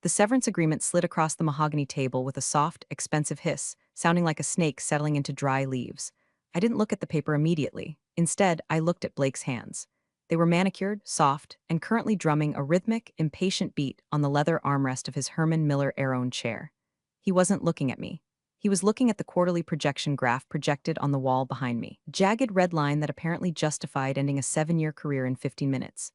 The severance agreement slid across the mahogany table with a soft, expensive hiss, sounding like a snake settling into dry leaves. I didn't look at the paper immediately. Instead, I looked at Blake's hands. They were manicured, soft, and currently drumming a rhythmic, impatient beat on the leather armrest of his Herman Miller Aeron chair. He wasn't looking at me. He was looking at the quarterly projection graph projected on the wall behind me, a jagged red line that apparently justified ending a 7-year career in 15 minutes.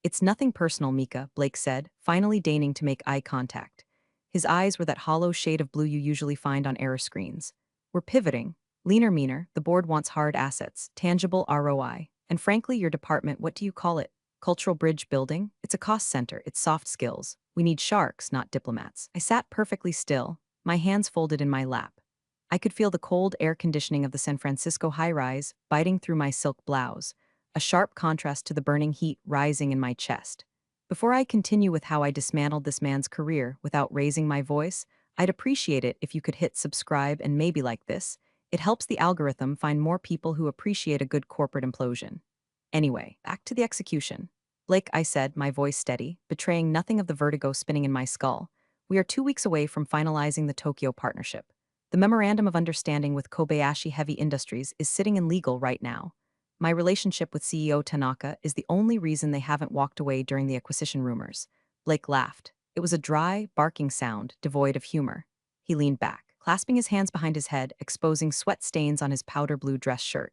"It's nothing personal, Mika," Blake said, finally deigning to make eye contact. His eyes were that hollow shade of blue you usually find on error screens. "We're pivoting. Leaner meaner, the board wants hard assets, tangible ROI. And frankly, your department, what do you call it? Cultural bridge building? It's a cost center, it's soft skills. We need sharks, not diplomats." I sat perfectly still, my hands folded in my lap. I could feel the cold air conditioning of the San Francisco high-rise biting through my silk blouse, a sharp contrast to the burning heat rising in my chest. Before I continue with how I dismantled this man's career without raising my voice, I'd appreciate it if you could hit subscribe and maybe like this. It helps the algorithm find more people who appreciate a good corporate implosion. Anyway, back to the execution. "Blake," I said, my voice steady, betraying nothing of the vertigo spinning in my skull, "we are 2 weeks away from finalizing the Tokyo partnership. The Memorandum of Understanding with Kobayashi Heavy Industries is sitting in legal right now. My relationship with CEO Tanaka is the only reason they haven't walked away during the acquisition rumors." Blake laughed. It was a dry, barking sound, devoid of humor. He leaned back, clasping his hands behind his head, exposing sweat stains on his powder blue dress shirt.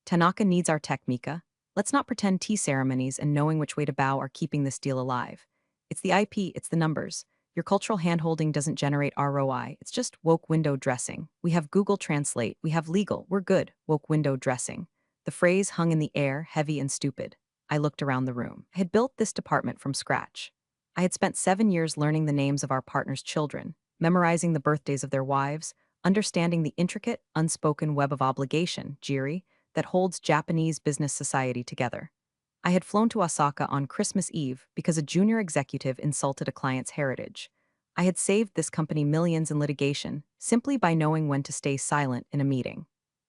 "Tanaka needs our tech, Mika. Let's not pretend tea ceremonies and knowing which way to bow are keeping this deal alive. It's the IP, it's the numbers. Your cultural handholding doesn't generate ROI, it's just woke window dressing. We have Google Translate, we have legal, we're good, woke window dressing." The phrase hung in the air, heavy and stupid. I looked around the room. I had built this department from scratch. I had spent 7 years learning the names of our partners' children, memorizing the birthdays of their wives, understanding the intricate, unspoken web of obligation, jiri, that holds Japanese business society together. I had flown to Osaka on Christmas Eve because a junior executive insulted a client's heritage. I had saved this company millions in litigation simply by knowing when to stay silent in a meeting.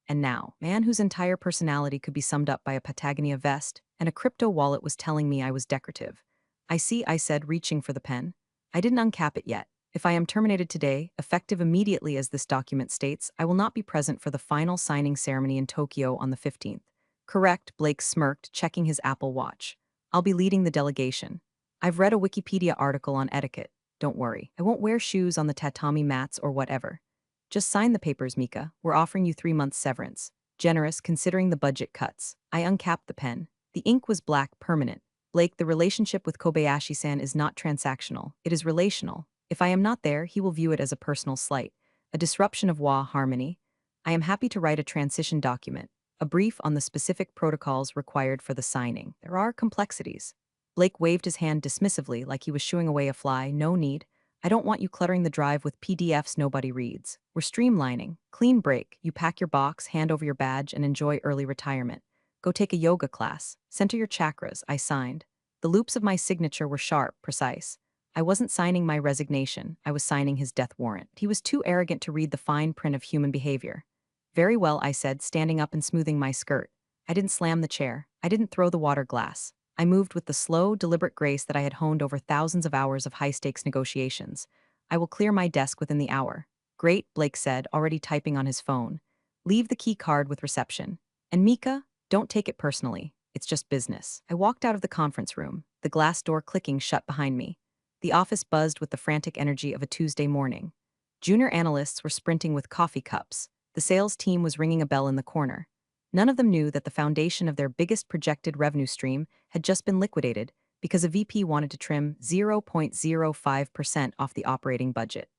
And now, man whose entire personality could be summed up by a Patagonia vest and a crypto wallet was telling me I was decorative. "I see," I said, reaching for the pen. "I didn't uncap it yet. If I am terminated today, effective immediately as this document states, I will not be present for the final signing ceremony in Tokyo on the 15th. "Correct," Blake smirked, checking his Apple Watch. "I'll be leading the delegation. I've read a Wikipedia article on etiquette. Don't worry, I won't wear shoes on the tatami mats or whatever. Just sign the papers, Mika. We're offering you 3 months severance. Generous considering the budget cuts." I uncapped the pen. The ink was black, permanent. "Blake, the relationship with Kobayashi-san is not transactional. It is relational. If I am not there, he will view it as a personal slight, a disruption of wa harmony. I am happy to write a transition document, a brief on the specific protocols required for the signing. There are complexities." Blake waved his hand dismissively like he was shooing away a fly. "No need. I don't want you cluttering the drive with PDFs nobody reads. We're streamlining. Clean break. You pack your box, hand over your badge, and enjoy early retirement. Go take a yoga class. Center your chakras." I signed. The loops of my signature were sharp, precise. I wasn't signing my resignation, I was signing his death warrant. He was too arrogant to read the fine print of human behavior. "Very well," I said, standing up and smoothing my skirt. I didn't slam the chair. I didn't throw the water glass. I moved with the slow, deliberate grace that I had honed over thousands of hours of high-stakes negotiations. "I will clear my desk within the hour." "Great," Blake said, already typing on his phone. "Leave the key card with reception. And Mika, don't take it personally. It's just business." I walked out of the conference room, the glass door clicking shut behind me. The office buzzed with the frantic energy of a Tuesday morning. Junior analysts were sprinting with coffee cups. The sales team was ringing a bell in the corner. None of them knew that the foundation of their biggest projected revenue stream had just been liquidated because a VP wanted to trim 0.05% off the operating budget.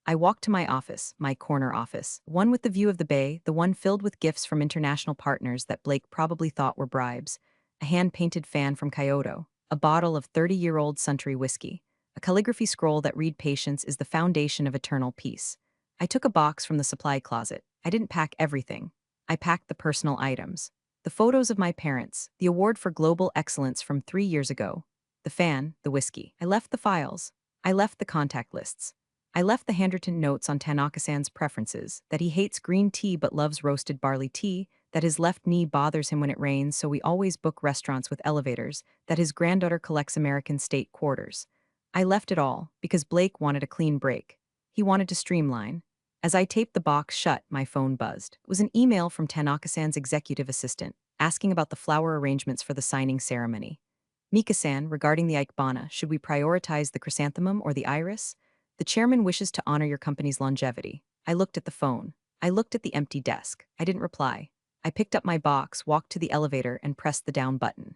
I walked to my office, my corner office, one with the view of the bay, the one filled with gifts from international partners that Blake probably thought were bribes, a hand-painted fan from Kyoto, a bottle of 30-year-old Suntory whiskey, a calligraphy scroll that read "Patience is the foundation of eternal peace." I took a box from the supply closet. I didn't pack everything. I packed the personal items. The photos of my parents, the award for global excellence from 3 years ago, the fan, the whiskey. I left the files. I left the contact lists. I left the handwritten notes on Tanaka-san's preferences, that he hates green tea but loves roasted barley tea, that his left knee bothers him when it rains so we always book restaurants with elevators, that his granddaughter collects American state quarters. I left it all because Blake wanted a clean break. He wanted to streamline. As I taped the box shut, my phone buzzed. It was an email from Tanaka-san's executive assistant, asking about the flower arrangements for the signing ceremony. Mika-san, regarding the ikebana, should we prioritize the chrysanthemum or the iris? The chairman wishes to honor your company's longevity. I looked at the phone. I looked at the empty desk. I didn't reply. I picked up my box, walked to the elevator, and pressed the down button.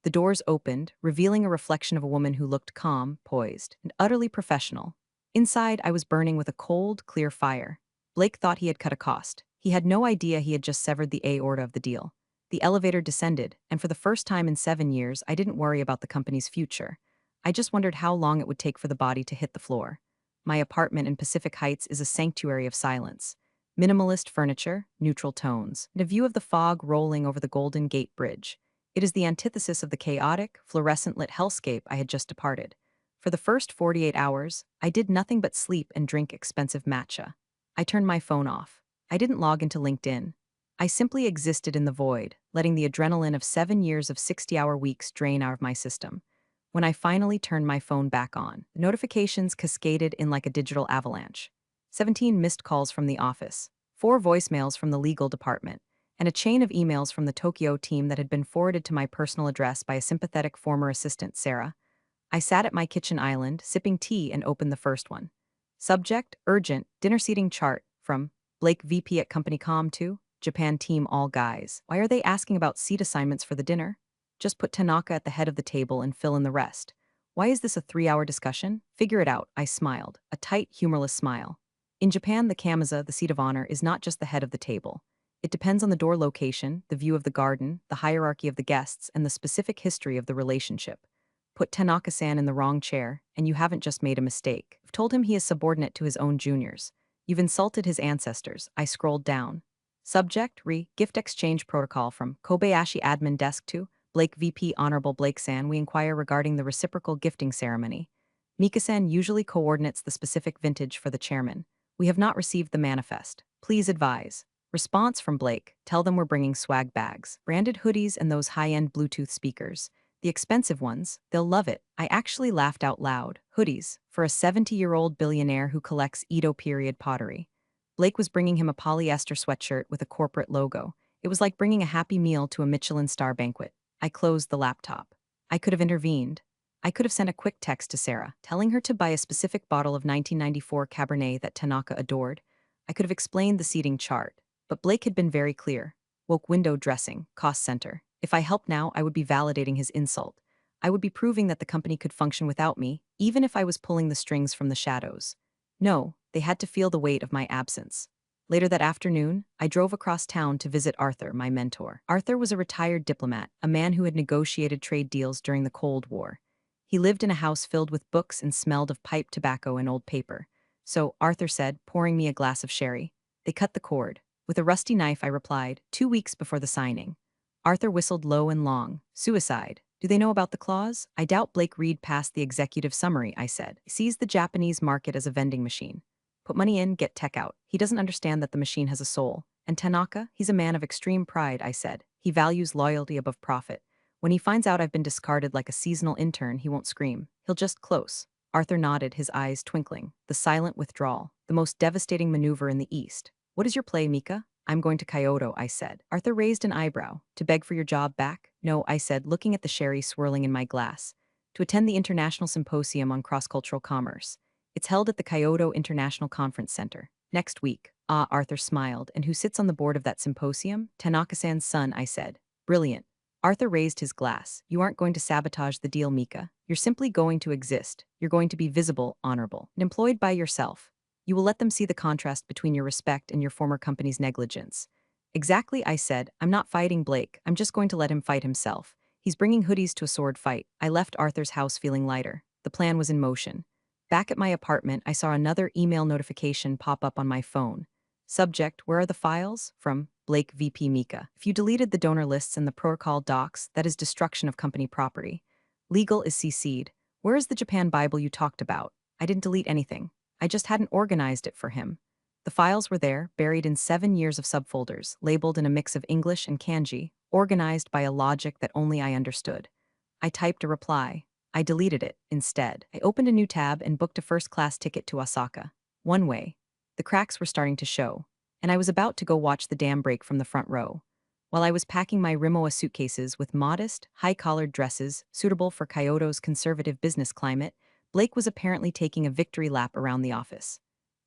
The doors opened, revealing a reflection of a woman who looked calm, poised, and utterly professional. Inside, I was burning with a cold, clear fire. Blake thought he had cut a cost. He had no idea he had just severed the aorta of the deal. The elevator descended, and for the first time in 7 years, I didn't worry about the company's future. I just wondered how long it would take for the body to hit the floor. My apartment in Pacific Heights is a sanctuary of silence. Minimalist furniture, neutral tones, and a view of the fog rolling over the Golden Gate Bridge. It is the antithesis of the chaotic, fluorescent-lit hellscape I had just departed. For the first 48 hours, I did nothing but sleep and drink expensive matcha. I turned my phone off. I didn't log into LinkedIn. I simply existed in the void, letting the adrenaline of 7 years of 60-hour weeks drain out of my system. When I finally turned my phone back on, the notifications cascaded in like a digital avalanche. 17 missed calls from the office, 4 voicemails from the legal department, and a chain of emails from the Tokyo team that had been forwarded to my personal address by a sympathetic former assistant, Sarah. I sat at my kitchen island, sipping tea, and opened the first one. Subject, urgent, dinner seating chart, from Blake VP at Company Com to Japan team all guys. Why are they asking about seat assignments for the dinner? Just put Tanaka at the head of the table and fill in the rest. Why is this a 3-hour discussion? Figure it out, I smiled, a tight, humorless smile. In Japan, the kamaza, the seat of honor, is not just the head of the table. It depends on the door location, the view of the garden, the hierarchy of the guests, and the specific history of the relationship. Put Tanaka-san in the wrong chair, and you haven't just made a mistake. You've told him he is subordinate to his own juniors. You've insulted his ancestors. I scrolled down. Subject, gift exchange protocol from Kobayashi admin desk to Blake VP Honorable Blake-san, we inquire regarding the reciprocal gifting ceremony. Mika-san usually coordinates the specific vintage for the chairman. We have not received the manifest. Please advise. Response from Blake, tell them we're bringing swag bags, branded hoodies, and those high-end Bluetooth speakers. The expensive ones, they'll love it. I actually laughed out loud. Hoodies, for a 70-year-old billionaire who collects Edo period pottery. Blake was bringing him a polyester sweatshirt with a corporate logo. It was like bringing a Happy Meal to a Michelin star banquet. I closed the laptop. I could have intervened. I could have sent a quick text to Sarah, telling her to buy a specific bottle of 1994 Cabernet that Tanaka adored. I could have explained the seating chart. But Blake had been very clear. Woke window dressing, cost center. If I helped now, I would be validating his insult. I would be proving that the company could function without me, even if I was pulling the strings from the shadows. No, they had to feel the weight of my absence. Later that afternoon, I drove across town to visit Arthur, my mentor. Arthur was a retired diplomat, a man who had negotiated trade deals during the Cold War. He lived in a house filled with books and smelled of pipe tobacco and old paper. So, Arthur said, pouring me a glass of sherry. They cut the cord. With a rusty knife, I replied, 2 weeks before the signing. Arthur whistled low and long. Suicide. Do they know about the clause? I doubt Blake read past the executive summary, I said. He sees the Japanese market as a vending machine. Put money in, get tech out. He doesn't understand that the machine has a soul. And Tanaka, he's a man of extreme pride, I said. He values loyalty above profit. When he finds out I've been discarded like a seasonal intern, he won't scream. He'll just close. Arthur nodded, his eyes twinkling. The silent withdrawal. The most devastating maneuver in the East. What is your play, Mika? I'm going to Kyoto, I said. Arthur raised an eyebrow. To beg for your job back? No, I said, looking at the sherry swirling in my glass. To attend the International Symposium on Cross-Cultural Commerce. It's held at the Kyoto International Conference Center. Next week. Ah, Arthur smiled. And who sits on the board of that symposium? Tanaka-san's son, I said. Brilliant. Arthur raised his glass. You aren't going to sabotage the deal, Mika. You're simply going to exist. You're going to be visible, honorable, and employed by yourself. You will let them see the contrast between your respect and your former company's negligence. Exactly, I said. I'm not fighting Blake. I'm just going to let him fight himself. He's bringing hoodies to a sword fight. I left Arthur's house feeling lighter. The plan was in motion. Back at my apartment, I saw another email notification pop up on my phone. Subject, where are the files? From Blake VP Mika. If you deleted the donor lists and the protocol docs, that is destruction of company property. Legal is CC'd. Where is the Japan Bible you talked about? I didn't delete anything. I just hadn't organized it for him. The files were there, buried in 7 years of subfolders, labeled in a mix of English and kanji, organized by a logic that only I understood. I typed a reply. I deleted it, instead. I opened a new tab and booked a first-class ticket to Osaka. One way. The cracks were starting to show, and I was about to go watch the dam break from the front row. While I was packing my Rimowa suitcases with modest, high-collared dresses suitable for Kyoto's conservative business climate, Blake was apparently taking a victory lap around the office.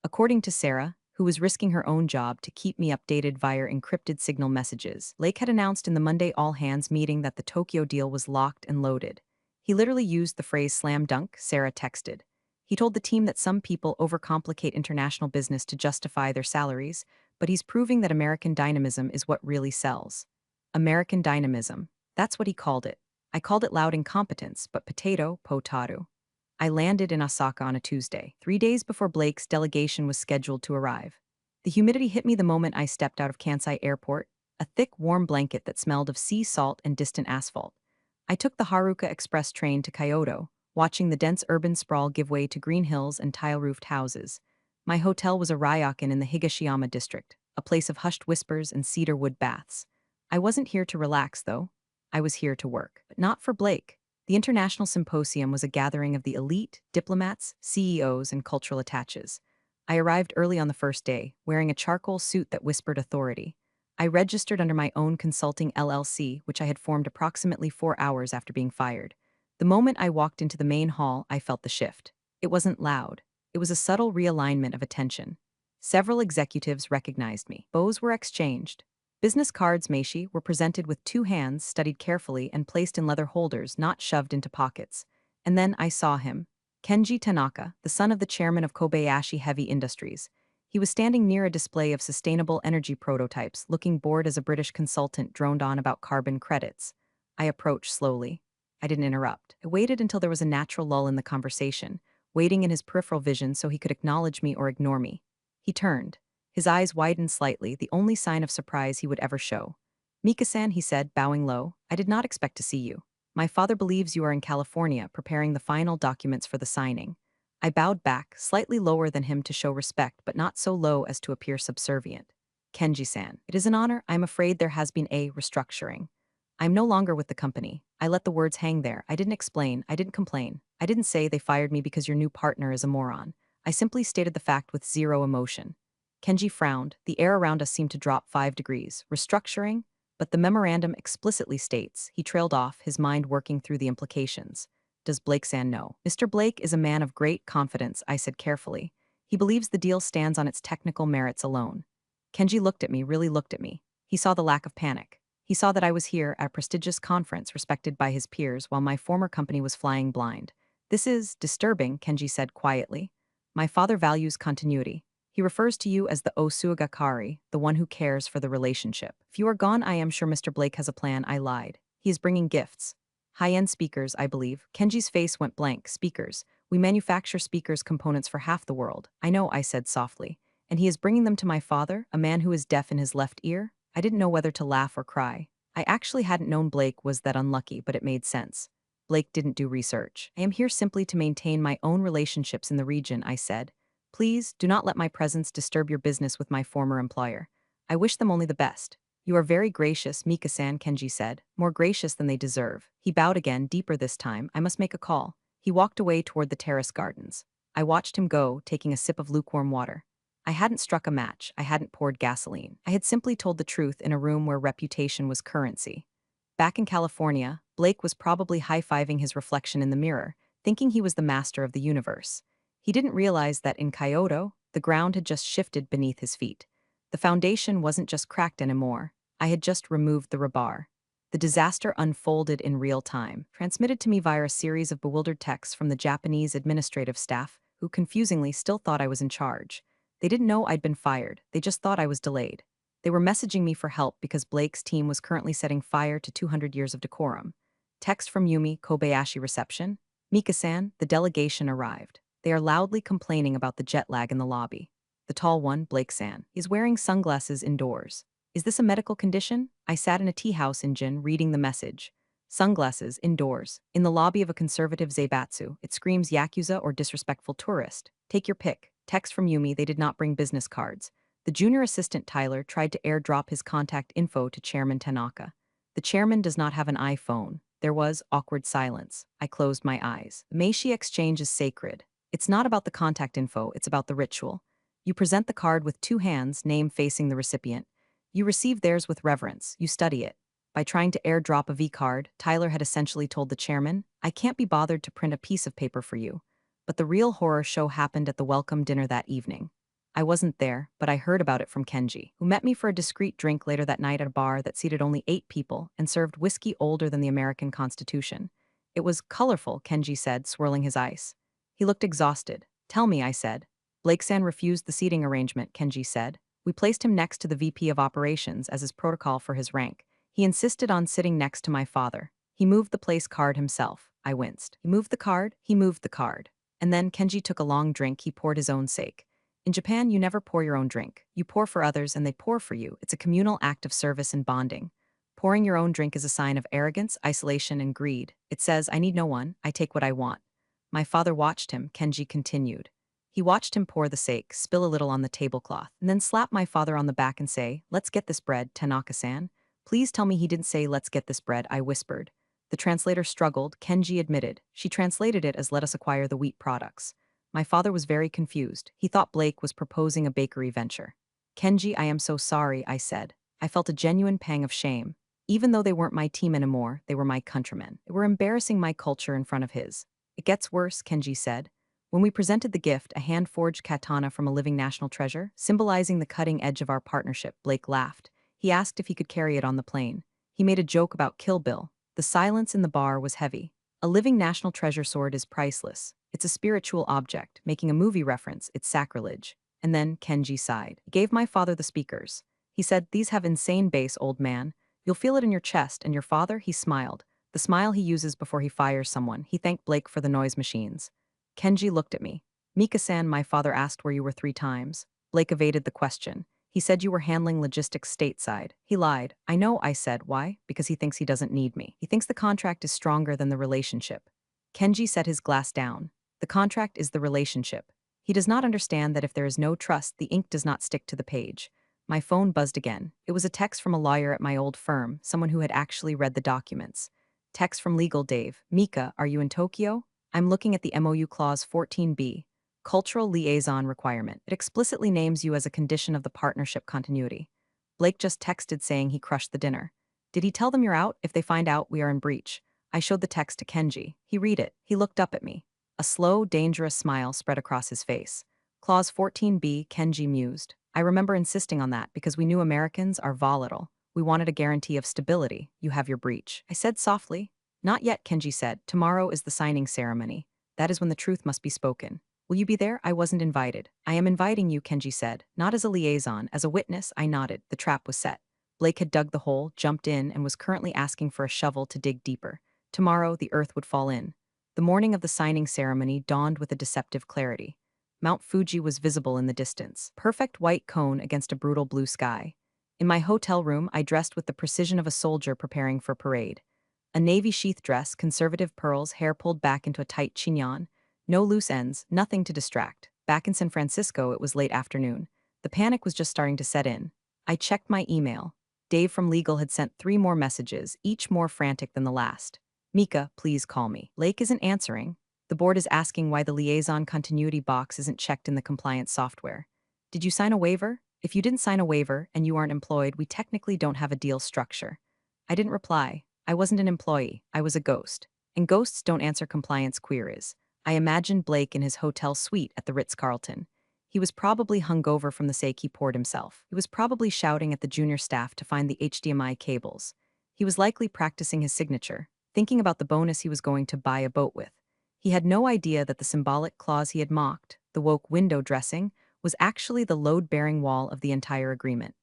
According to Sarah, who was risking her own job to keep me updated via encrypted signal messages, Blake had announced in the Monday all-hands meeting that the Tokyo deal was locked and loaded. He literally used the phrase slam dunk, Sarah texted. He told the team that some people overcomplicate international business to justify their salaries, but he's proving that American dynamism is what really sells. American dynamism. That's what he called it. I called it loud incompetence, but potato, potato. I landed in Osaka on a Tuesday, 3 days before Blake's delegation was scheduled to arrive. The humidity hit me the moment I stepped out of Kansai Airport, a thick, warm blanket that smelled of sea salt and distant asphalt. I took the Haruka Express train to Kyoto, watching the dense urban sprawl give way to green hills and tile-roofed houses. My hotel was a ryokan in the Higashiyama district, a place of hushed whispers and cedar wood baths. I wasn't here to relax, though. I was here to work, but not for Blake. The International Symposium was a gathering of the elite, diplomats, CEOs, and cultural attaches. I arrived early on the first day, wearing a charcoal suit that whispered authority. I registered under my own consulting LLC, which I had formed approximately 4 hours after being fired. The moment I walked into the main hall, I felt the shift. It wasn't loud. It was a subtle realignment of attention. Several executives recognized me. Bows were exchanged. Business cards, Meishi, were presented with 2 hands studied carefully and placed in leather holders, not shoved into pockets. And then I saw him. Kenji Tanaka, the son of the chairman of Kobayashi Heavy Industries. He was standing near a display of sustainable energy prototypes, looking bored as a British consultant droned on about carbon credits. I approached slowly. I didn't interrupt. I waited until there was a natural lull in the conversation, waiting in his peripheral vision so he could acknowledge me or ignore me. He turned. His eyes widened slightly, the only sign of surprise he would ever show. "Mika-san," he said, bowing low, "I did not expect to see you. My father believes you are in California preparing the final documents for the signing." I bowed back, slightly lower than him to show respect, but not so low as to appear subservient. "Kenji-san, it is an honor. I'm afraid there has been a restructuring. I'm no longer with the company." I let the words hang there. I didn't explain. I didn't complain. I didn't say they fired me because your new partner is a moron. I simply stated the fact with zero emotion. Kenji frowned. The air around us seemed to drop 5 degrees. Restructuring? But the memorandum explicitly states, he trailed off, his mind working through the implications. Does Blake-san know? Mr. Blake is a man of great confidence, I said carefully. He believes the deal stands on its technical merits alone. Kenji looked at me, really looked at me. He saw the lack of panic. He saw that I was here at a prestigious conference respected by his peers while my former company was flying blind. This is disturbing, Kenji said quietly. My father values continuity. He refers to you as the Osuagakari, the one who cares for the relationship. If you are gone, I am sure Mr. Blake has a plan. I lied. He is bringing gifts. High-end speakers, I believe. Kenji's face went blank. Speakers. We manufacture speakers components for half the world. I know, I said softly. And he is bringing them to my father, a man who is deaf in his left ear? I didn't know whether to laugh or cry. I actually hadn't known Blake was that unlucky, but it made sense. Blake didn't do research. I am here simply to maintain my own relationships in the region, I said. Please, do not let my presence disturb your business with my former employer. I wish them only the best. You are very gracious, Mika-san, Kenji said, more gracious than they deserve. He bowed again, deeper this time. I must make a call. He walked away toward the terrace gardens. I watched him go, taking a sip of lukewarm water. I hadn't struck a match. I hadn't poured gasoline. I had simply told the truth in a room where reputation was currency. Back in California, Blake was probably high-fiving his reflection in the mirror, thinking he was the master of the universe. He didn't realize that in Kyoto, the ground had just shifted beneath his feet. The foundation wasn't just cracked anymore. I had just removed the rebar. The disaster unfolded in real time, transmitted to me via a series of bewildered texts from the Japanese administrative staff, who confusingly still thought I was in charge. They didn't know I'd been fired. They just thought I was delayed. They were messaging me for help because Blake's team was currently setting fire to 200 years of decorum. Text from Yumi, Kobayashi reception. Mika-san, the delegation arrived. They are loudly complaining about the jet lag in the lobby. The tall one, Blake-san, is wearing sunglasses indoors. Is this a medical condition? I sat in a tea house in Jin reading the message. Sunglasses, indoors. In the lobby of a conservative zaibatsu, it screams yakuza or disrespectful tourist. Take your pick. Text from Yumi, they did not bring business cards. The junior assistant Tyler tried to airdrop his contact info to Chairman Tanaka. The chairman does not have an iPhone. There was awkward silence. I closed my eyes. The Meishi exchange is sacred. It's not about the contact info, it's about the ritual. You present the card with two hands, name facing the recipient. You receive theirs with reverence. You study it. By trying to airdrop a V card, Tyler had essentially told the chairman, I can't be bothered to print a piece of paper for you. But the real horror show happened at the welcome dinner that evening. I wasn't there, but I heard about it from Kenji, who met me for a discreet drink later that night at a bar that seated only 8 people and served whiskey older than the American Constitution. It was colorful, Kenji said, swirling his ice. He looked exhausted. Tell me, I said. Blake-san refused the seating arrangement, Kenji said. We placed him next to the VP of Operations as is protocol for his rank. He insisted on sitting next to my father. He moved the place card himself. I winced. He moved the card? He moved the card. And then Kenji took a long drink. He poured his own sake. In Japan, you never pour your own drink. You pour for others and they pour for you. It's a communal act of service and bonding. Pouring your own drink is a sign of arrogance, isolation, and greed. It says, I need no one, I take what I want. My father watched him, Kenji continued. He watched him pour the sake, spill a little on the tablecloth, and then slap my father on the back and say, let's get this bread, Tanaka-san. Please tell me he didn't say let's get this bread, I whispered. The translator struggled, Kenji admitted. She translated it as let us acquire the wheat products. My father was very confused. He thought Blake was proposing a bakery venture. Kenji, I am so sorry, I said. I felt a genuine pang of shame. Even though they weren't my team anymore, they were my countrymen. They were embarrassing my culture in front of his. It gets worse, Kenji said. When we presented the gift, a hand-forged katana from a living national treasure, symbolizing the cutting edge of our partnership, Blake laughed. He asked if he could carry it on the plane. He made a joke about Kill Bill. The silence in the bar was heavy. A living national treasure sword is priceless. It's a spiritual object, making a movie reference, it's sacrilege. And then Kenji sighed. He gave my father the speakers. He said, these have insane bass, old man. You'll feel it in your chest, and your father, he smiled. The smile he uses before he fires someone. He thanked Blake for the noise machines. Kenji looked at me. Mika-san, my father asked where you were 3 times. Blake evaded the question. He said you were handling logistics stateside. He lied. I know, I said. Why? Because he thinks he doesn't need me. He thinks the contract is stronger than the relationship. Kenji set his glass down. The contract is the relationship. He does not understand that if there is no trust, the ink does not stick to the page. My phone buzzed again. It was a text from a lawyer at my old firm, someone who had actually read the documents. Text from Legal Dave. Mika, are you in Tokyo? I'm looking at the MOU Clause 14B. Cultural Liaison Requirement. It explicitly names you as a condition of the partnership continuity. Blake just texted saying he crushed the dinner. Did he tell them you're out? If they find out, we are in breach. I showed the text to Kenji. He read it. He looked up at me. A slow, dangerous smile spread across his face. Clause 14B, Kenji mused. I remember insisting on that because we knew Americans are volatile. We wanted a guarantee of stability. You have your breach. I said softly. Not yet, Kenji said. Tomorrow is the signing ceremony. That is when the truth must be spoken. Will you be there? I wasn't invited. I am inviting you, Kenji said. Not as a liaison, as a witness, I nodded. The trap was set. Blake had dug the hole, jumped in, and was currently asking for a shovel to dig deeper. Tomorrow, the earth would fall in. The morning of the signing ceremony dawned with a deceptive clarity. Mount Fuji was visible in the distance, perfect white cone against a brutal blue sky. In my hotel room, I dressed with the precision of a soldier preparing for parade. A navy sheath dress, conservative pearls, hair pulled back into a tight chignon. No loose ends, nothing to distract. Back in San Francisco, it was late afternoon. The panic was just starting to set in. I checked my email. Dave from Legal had sent 3 more messages, each more frantic than the last. Mika, please call me. Lake isn't answering. The board is asking why the liaison continuity box isn't checked in the compliance software. Did you sign a waiver? If you didn't sign a waiver and you aren't employed, we technically don't have a deal structure. I didn't reply. I wasn't an employee. I was a ghost. And ghosts don't answer compliance queries. I imagined Blake in his hotel suite at the Ritz-Carlton. He was probably hungover from the sake he poured himself. He was probably shouting at the junior staff to find the HDMI cables. He was likely practicing his signature, thinking about the bonus he was going to buy a boat with. He had no idea that the symbolic clause he had mocked, the woke window dressing, was actually the load-bearing wall of the entire agreement.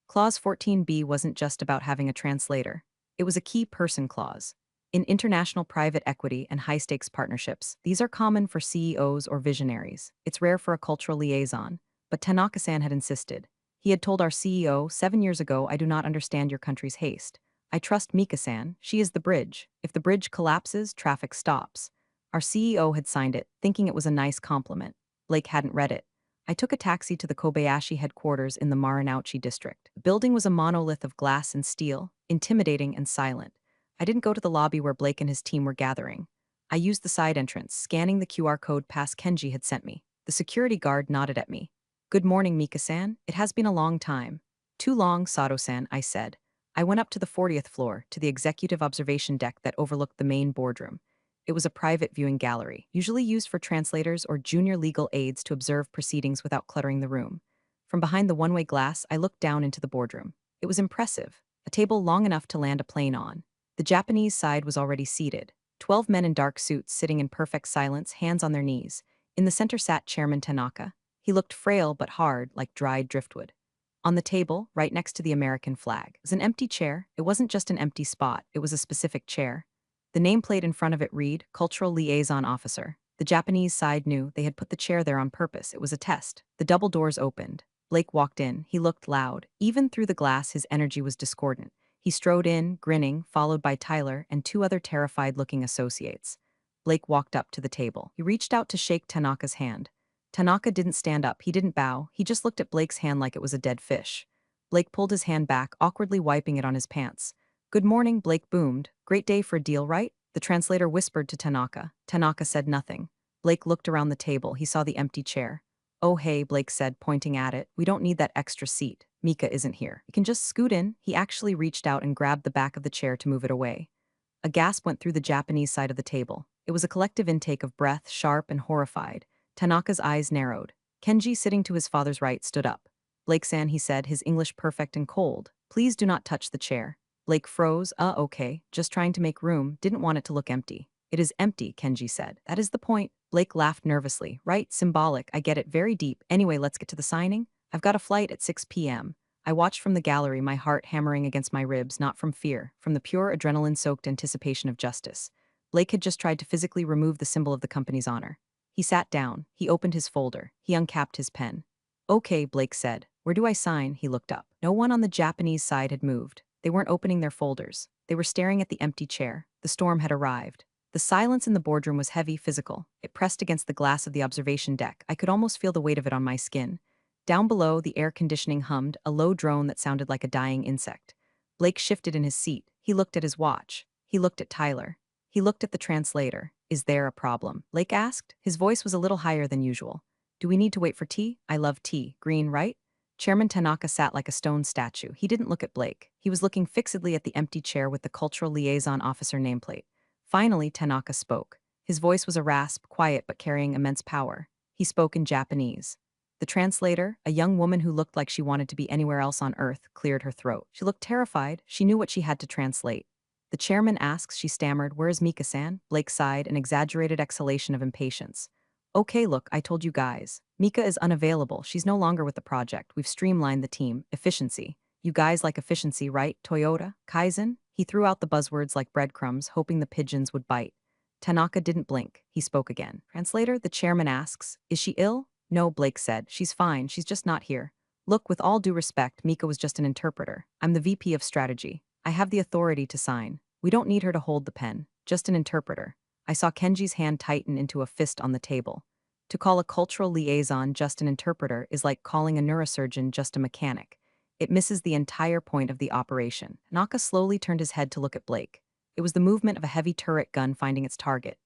Clause 14B wasn't just about having a translator. It was a key person clause. In international private equity and high-stakes partnerships, these are common for CEOs or visionaries. It's rare for a cultural liaison, but Tanaka-san had insisted. He had told our CEO 7 years ago, I do not understand your country's haste. I trust Mika-san. She is the bridge. If the bridge collapses, traffic stops. Our CEO had signed it, thinking it was a nice compliment. Blake hadn't read it. I took a taxi to the Kobayashi headquarters in the Marinouchi district. The building was a monolith of glass and steel, intimidating and silent. I didn't go to the lobby where Blake and his team were gathering. I used the side entrance, scanning the QR code pass Kenji had sent me. The security guard nodded at me. Good morning, Mika-san. It has been a long time. Too long, Sato-san, I said. I went up to the 40th floor, to the executive observation deck that overlooked the main boardroom. It was a private viewing gallery, usually used for translators or junior legal aides to observe proceedings without cluttering the room. From behind the one-way glass, I looked down into the boardroom. It was impressive. A table long enough to land a plane on. The Japanese side was already seated. 12 men in dark suits sitting in perfect silence, hands on their knees. In the center sat Chairman Tanaka. He looked frail but hard, like dried driftwood. On the table, right next to the American flag, was an empty chair. It wasn't just an empty spot, it was a specific chair. The nameplate in front of it read, Cultural Liaison Officer. The Japanese side knew they had put the chair there on purpose. It was a test. The double doors opened. Blake walked in. He looked loud. Even through the glass, his energy was discordant. He strode in, grinning, followed by Tyler and two other terrified-looking associates. Blake walked up to the table. He reached out to shake Tanaka's hand. Tanaka didn't stand up. He didn't bow. He just looked at Blake's hand like it was a dead fish. Blake pulled his hand back, awkwardly wiping it on his pants. Good morning, Blake boomed. Great day for a deal, right? The translator whispered to Tanaka. Tanaka said nothing. Blake looked around the table. He saw the empty chair. Oh hey, Blake said, pointing at it. We don't need that extra seat. Mika isn't here. You can just scoot in. He actually reached out and grabbed the back of the chair to move it away. A gasp went through the Japanese side of the table. It was a collective intake of breath, sharp and horrified. Tanaka's eyes narrowed. Kenji, sitting to his father's right, stood up. Blake-san, he said, his English perfect and cold. Please do not touch the chair. Blake froze. Okay, just trying to make room, didn't want it to look empty. It is empty, Kenji said. That is the point. Blake laughed nervously. Right, symbolic, I get it, very deep. Anyway, let's get to the signing. I've got a flight at 6 p.m. I watched from the gallery, my heart hammering against my ribs, not from fear, from the pure adrenaline-soaked anticipation of justice. Blake had just tried to physically remove the symbol of the company's honor. He sat down. He opened his folder. He uncapped his pen. Okay, Blake said. Where do I sign? He looked up. No one on the Japanese side had moved. They weren't opening their folders. They were staring at the empty chair. The storm had arrived. The silence in the boardroom was heavy, physical. It pressed against the glass of the observation deck. I could almost feel the weight of it on my skin. Down below, the air conditioning hummed, a low drone that sounded like a dying insect. Blake shifted in his seat. He looked at his watch. He looked at Tyler. He looked at the translator. Is there a problem? Blake asked. His voice was a little higher than usual. Do we need to wait for tea? I love tea. Green, right? Chairman Tanaka sat like a stone statue. He didn't look at Blake. He was looking fixedly at the empty chair with the Cultural Liaison Officer nameplate. Finally, Tanaka spoke. His voice was a rasp, quiet but carrying immense power. He spoke in Japanese. The translator, a young woman who looked like she wanted to be anywhere else on Earth, cleared her throat. She looked terrified. She knew what she had to translate. The chairman asks, she stammered, where is Mika-san? Blake sighed, an exaggerated exhalation of impatience. Okay, look, I told you guys. Mika is unavailable. She's no longer with the project. We've streamlined the team. Efficiency. You guys like efficiency, right? Toyota? Kaizen? He threw out the buzzwords like breadcrumbs, hoping the pigeons would bite. Tanaka didn't blink. He spoke again. Translator, the chairman asks, is she ill? No, Blake said. She's fine. She's just not here. Look, with all due respect, Mika was just an interpreter. I'm the VP of strategy. I have the authority to sign. We don't need her to hold the pen. Just an interpreter. I saw Kenji's hand tighten into a fist on the table. To call a cultural liaison just an interpreter is like calling a neurosurgeon just a mechanic. It misses the entire point of the operation. Naka slowly turned his head to look at Blake. It was the movement of a heavy turret gun finding its target.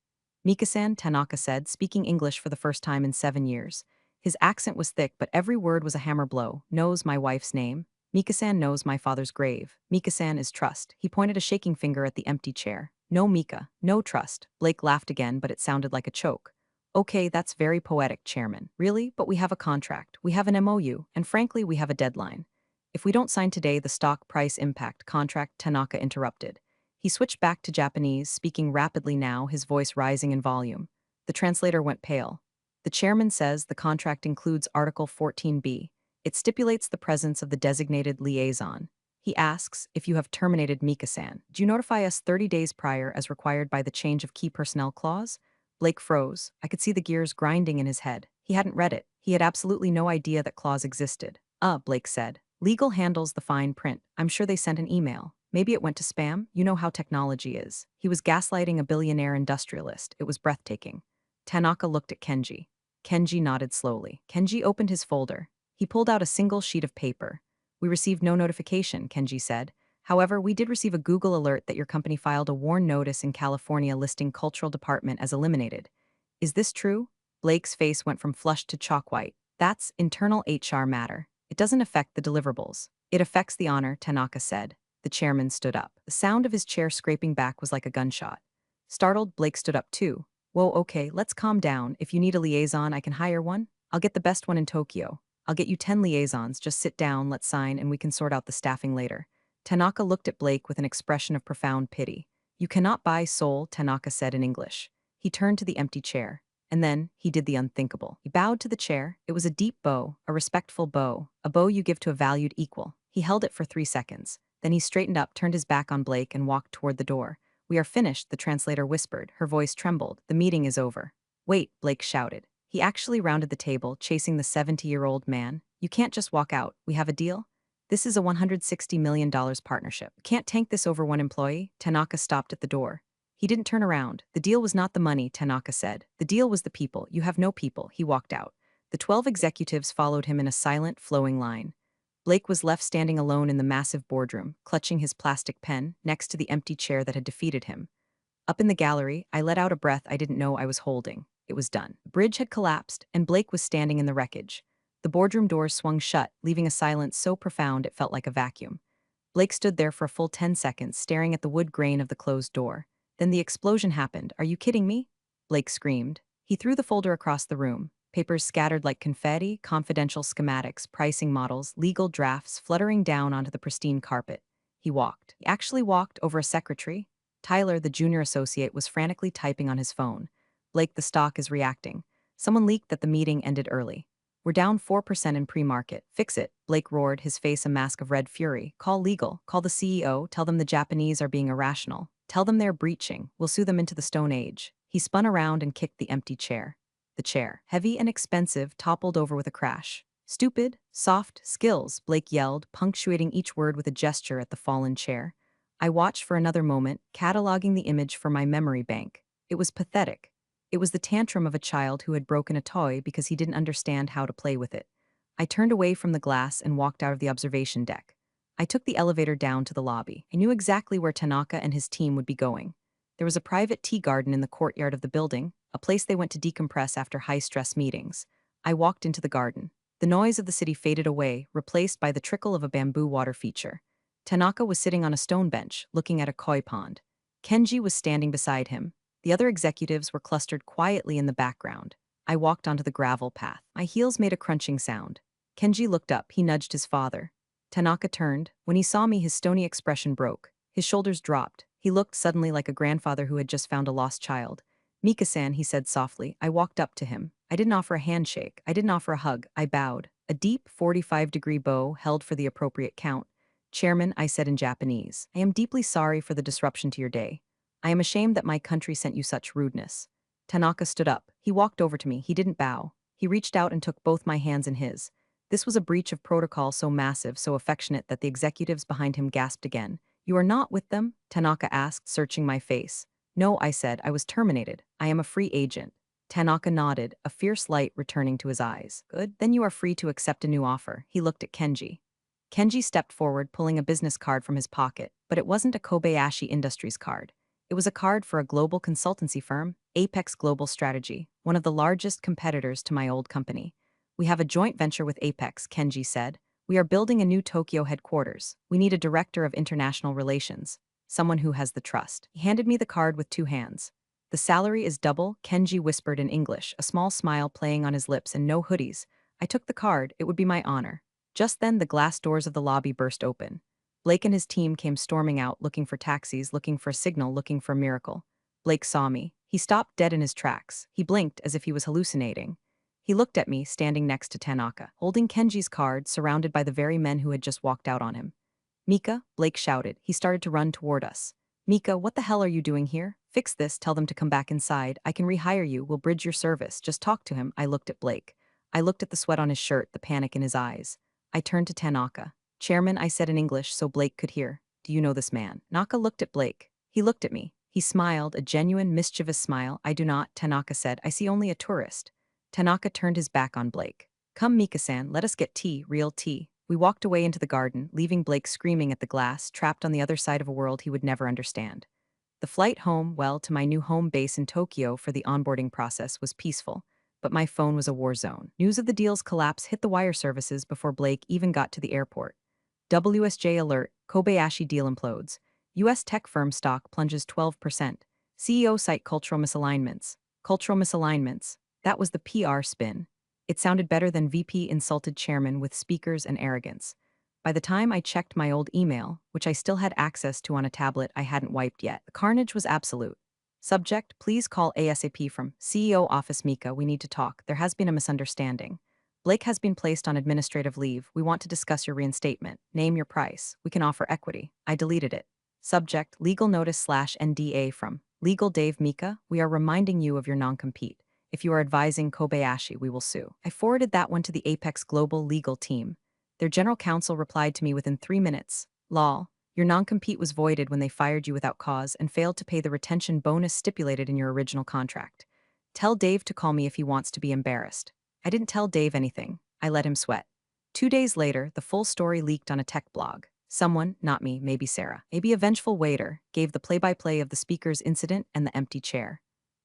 Mika-san, Tanaka said, speaking English for the first time in 7 years. His accent was thick, but every word was a hammer blow. Knows my wife's name. Mika-san knows my father's grave. Mika-san is trust. He pointed a shaking finger at the empty chair. No Mika, no trust. Blake laughed again, but it sounded like a choke. Okay, that's very poetic, Chairman. Really? But we have a contract. We have an MOU, and frankly, we have a deadline. If we don't sign today, the stock price impact contract, Tanaka interrupted. He switched back to Japanese, speaking rapidly now, his voice rising in volume. The translator went pale. The chairman says the contract includes Article 14b. It stipulates the presence of the designated liaison. He asks, if you have terminated Mika-san, do you notify us 30 days prior as required by the change of key personnel clause? Blake froze. I could see the gears grinding in his head. He hadn't read it. He had absolutely no idea that clause existed. Blake said. Legal handles the fine print. I'm sure they sent an email. Maybe it went to spam. You know how technology is. He was gaslighting a billionaire industrialist. It was breathtaking. Tanaka looked at Kenji. Kenji nodded slowly. Kenji opened his folder. He pulled out a single sheet of paper. We received no notification, Kenji said. However, we did receive a Google alert that your company filed a WARN notice in California listing cultural department as eliminated. Is this true? Blake's face went from flushed to chalk white. That's internal HR matter. It doesn't affect the deliverables. It affects the honor, Tanaka said. The chairman stood up. The sound of his chair scraping back was like a gunshot. Startled, Blake stood up too. Whoa, okay, let's calm down. If you need a liaison, I can hire one. I'll get the best one in Tokyo. I'll get you 10 liaisons. Just sit down, let's sign, and we can sort out the staffing later. Tanaka looked at Blake with an expression of profound pity. You cannot buy soul, Tanaka said in English. He turned to the empty chair. And then, he did the unthinkable. He bowed to the chair. It was a deep bow, a respectful bow, a bow you give to a valued equal. He held it for 3 seconds. Then he straightened up, turned his back on Blake, and walked toward the door. We are finished, the translator whispered. Her voice trembled. The meeting is over. Wait, Blake shouted. He actually rounded the table, chasing the 70-year-old man. You can't just walk out. We have a deal? This is a $160 million partnership. Can't tank this over one employee. Tanaka stopped at the door. He didn't turn around. The deal was not the money, Tanaka said. The deal was the people. You have no people. He walked out. The 12 executives followed him in a silent, flowing line. Blake was left standing alone in the massive boardroom, clutching his plastic pen, next to the empty chair that had defeated him. Up in the gallery, I let out a breath I didn't know I was holding. It was done. The bridge had collapsed, and Blake was standing in the wreckage. The boardroom doors swung shut, leaving a silence so profound it felt like a vacuum. Blake stood there for a full 10 seconds, staring at the wood grain of the closed door. Then the explosion happened. Are you kidding me? Blake screamed. He threw the folder across the room. Papers scattered like confetti, confidential schematics, pricing models, legal drafts fluttering down onto the pristine carpet. He walked. He actually walked over a secretary. Tyler, the junior associate, was frantically typing on his phone. Blake, the stock is reacting. Someone leaked that the meeting ended early. We're down 4% in pre-market. Fix it, Blake roared, his face a mask of red fury. Call legal. Call the CEO. Tell them the Japanese are being irrational. Tell them they're breaching. We'll sue them into the Stone Age. He spun around and kicked the empty chair. The chair, heavy and expensive, toppled over with a crash. Stupid, soft, skills, Blake yelled, punctuating each word with a gesture at the fallen chair. I watched for another moment, cataloging the image for my memory bank. It was pathetic. It was the tantrum of a child who had broken a toy because he didn't understand how to play with it. I turned away from the glass and walked out of the observation deck. I took the elevator down to the lobby. I knew exactly where Tanaka and his team would be going. There was a private tea garden in the courtyard of the building, a place they went to decompress after high-stress meetings. I walked into the garden. The noise of the city faded away, replaced by the trickle of a bamboo water feature. Tanaka was sitting on a stone bench, looking at a koi pond. Kenji was standing beside him. The other executives were clustered quietly in the background. I walked onto the gravel path. My heels made a crunching sound. Kenji looked up. He nudged his father. Tanaka turned. When he saw me, his stony expression broke. His shoulders dropped. He looked suddenly like a grandfather who had just found a lost child. Mika-san, he said softly. I walked up to him. I didn't offer a handshake. I didn't offer a hug. I bowed. A deep 45-degree bow held for the appropriate count. Chairman, I said in Japanese, I am deeply sorry for the disruption to your day. I am ashamed that my country sent you such rudeness. Tanaka stood up. He walked over to me. He didn't bow. He reached out and took both my hands in his. This was a breach of protocol so massive, so affectionate that the executives behind him gasped again. You are not with them? Tanaka asked, searching my face. No, I said. I was terminated. I am a free agent. Tanaka nodded, a fierce light returning to his eyes. Good. Then you are free to accept a new offer. He looked at Kenji. Kenji stepped forward, pulling a business card from his pocket, but it wasn't a Kobayashi Industries card. It was a card for a global consultancy firm, Apex Global Strategy, one of the largest competitors to my old company. We have a joint venture with Apex, Kenji said. We are building a new Tokyo headquarters. We need a director of international relations, someone who has the trust. He handed me the card with 2 hands. The salary is double, Kenji whispered in English, a small smile playing on his lips and no hoodies. I took the card. It would be my honor. Just then, the glass doors of the lobby burst open. Blake and his team came storming out, looking for taxis, looking for a signal, looking for a miracle. Blake saw me. He stopped dead in his tracks. He blinked as if he was hallucinating. He looked at me, standing next to Tanaka, holding Kenji's card, surrounded by the very men who had just walked out on him. Mika, Blake shouted. He started to run toward us. Mika, what the hell are you doing here? Fix this, tell them to come back inside. I can rehire you, we'll bridge your service. Just talk to him. I looked at Blake. I looked at the sweat on his shirt, the panic in his eyes. I turned to Tanaka. Chairman, I said in English so Blake could hear. Do you know this man? Tanaka looked at Blake. He looked at me. He smiled, a genuine, mischievous smile. I do not, Tanaka said. I see only a tourist. Tanaka turned his back on Blake. Come, Mika-san, let us get tea, real tea. We walked away into the garden, leaving Blake screaming at the glass, trapped on the other side of a world he would never understand. The flight home, well, to my new home base in Tokyo for the onboarding process was peaceful, but my phone was a war zone. News of the deal's collapse hit the wire services before Blake even got to the airport. WSJ alert, Kobayashi deal implodes. US tech firm stock plunges 12%. CEO cite cultural misalignments. Cultural misalignments. That was the PR spin. It sounded better than VP insulted chairman with speakers and arrogance. By the time I checked my old email, which I still had access to on a tablet I hadn't wiped yet, the carnage was absolute. Subject, please call ASAP from CEO office Mika, we need to talk. There has been a misunderstanding. Blake has been placed on administrative leave. We want to discuss your reinstatement. Name your price. We can offer equity. I deleted it. Subject, legal notice/NDA from Legal Dave Mika, we are reminding you of your non-compete. If you are advising Kobayashi, we will sue. I forwarded that one to the Apex Global legal team. Their general counsel replied to me within 3 minutes. Lol, your non-compete was voided when they fired you without cause and failed to pay the retention bonus stipulated in your original contract. Tell Dave to call me if he wants to be embarrassed. I didn't tell Dave anything. I let him sweat. 2 days later, the full story leaked on a tech blog. Someone, not me, maybe Sarah, maybe a vengeful waiter, gave the play-by-play of the speaker's incident and the empty chair.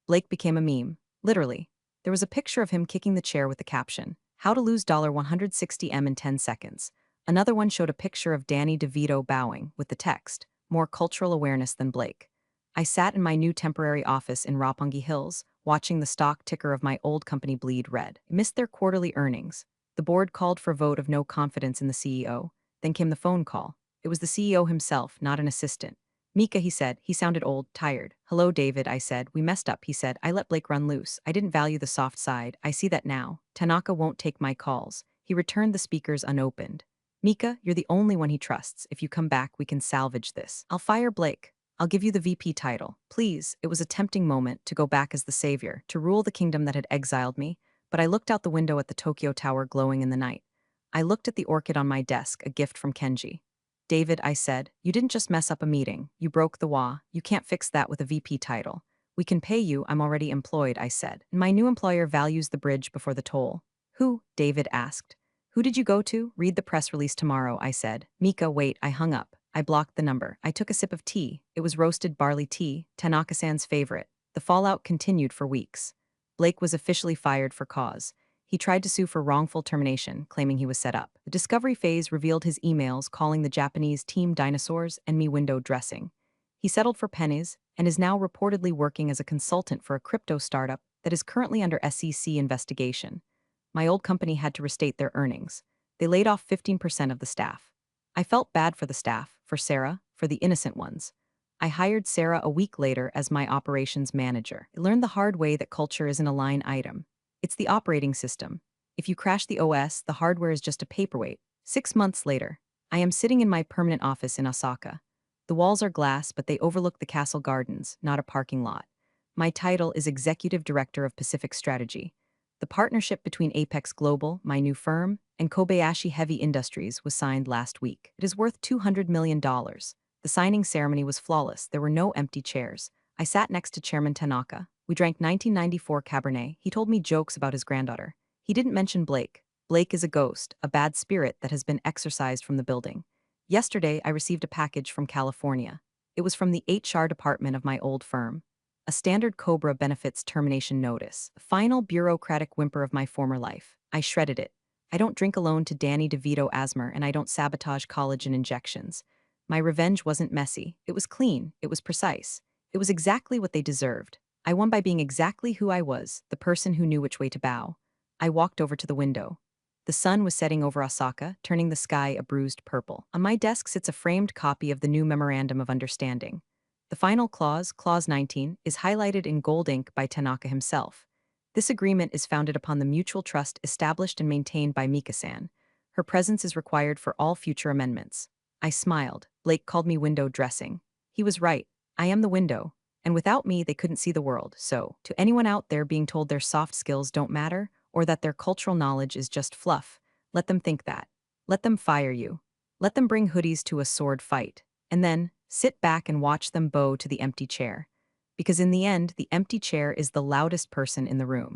Blake became a meme. Literally. There was a picture of him kicking the chair with the caption, "How to lose $160M in 10 seconds." Another one showed a picture of Danny DeVito bowing, with the text, "More cultural awareness than Blake." I sat in my new temporary office in Roppongi Hills, watching the stock ticker of my old company bleed red. I missed their quarterly earnings. The board called for a vote of no confidence in the CEO. Then came the phone call. It was the CEO himself, not an assistant. Mika, he said. He sounded old, tired. Hello, David, I said. We messed up, he said. I let Blake run loose. I didn't value the soft side. I see that now. Tanaka won't take my calls. He returned the speakers unopened. Mika, you're the only one he trusts. If you come back, we can salvage this. I'll fire Blake. I'll give you the VP title. Please, it was a tempting moment to go back as the savior, to rule the kingdom that had exiled me, but I looked out the window at the Tokyo Tower glowing in the night. I looked at the orchid on my desk, a gift from Kenji. David, I said, you didn't just mess up a meeting. You broke the law. You can't fix that with a VP title. We can pay you. I'm already employed, I said. My new employer values the bridge before the toll. Who? David asked. Who did you go to? Read the press release tomorrow, I said. Mika, wait, I hung up. I blocked the number. I took a sip of tea. It was roasted barley tea, Tanaka-san's favorite. The fallout continued for weeks. Blake was officially fired for cause. He tried to sue for wrongful termination, claiming he was set up. The discovery phase revealed his emails calling the Japanese team dinosaurs and me window dressing. He settled for pennies and is now reportedly working as a consultant for a crypto startup that is currently under SEC investigation. My old company had to restate their earnings. They laid off 15% of the staff. I felt bad for the staff, for Sarah, for the innocent ones. I hired Sarah a week later as my operations manager. I learned the hard way that culture isn't a line item. It's the operating system. If you crash the OS, the hardware is just a paperweight. 6 months later, I am sitting in my permanent office in Osaka. The walls are glass, but they overlook the castle gardens, not a parking lot. My title is Executive Director of Pacific Strategy. The partnership between Apex Global, my new firm, and Kobayashi Heavy Industries was signed last week. It is worth $200 million. The signing ceremony was flawless. There were no empty chairs. I sat next to Chairman Tanaka. We drank 1994 Cabernet. He told me jokes about his granddaughter. He didn't mention Blake. Blake is a ghost, a bad spirit that has been exorcised from the building. Yesterday, I received a package from California. It was from the HR department of my old firm. A standard Cobra benefits termination notice. The final bureaucratic whimper of my former life. I shredded it. I don't drink alone to Danny DeVito asthma, and I don't sabotage collagen injections. My revenge wasn't messy. It was clean. It was precise. It was exactly what they deserved. I won by being exactly who I was, the person who knew which way to bow. I walked over to the window. The sun was setting over Osaka, turning the sky a bruised purple. On my desk sits a framed copy of the new Memorandum of Understanding. The final clause, Clause 19, is highlighted in gold ink by Tanaka himself. This agreement is founded upon the mutual trust established and maintained by Mika-san. Her presence is required for all future amendments. I smiled. Blake called me window dressing. He was right. I am the window. And without me, they couldn't see the world. So, to anyone out there being told their soft skills don't matter, or that their cultural knowledge is just fluff, let them think that. Let them fire you. Let them bring hoodies to a sword fight. And then, sit back and watch them bow to the empty chair. Because in the end, the empty chair is the loudest person in the room.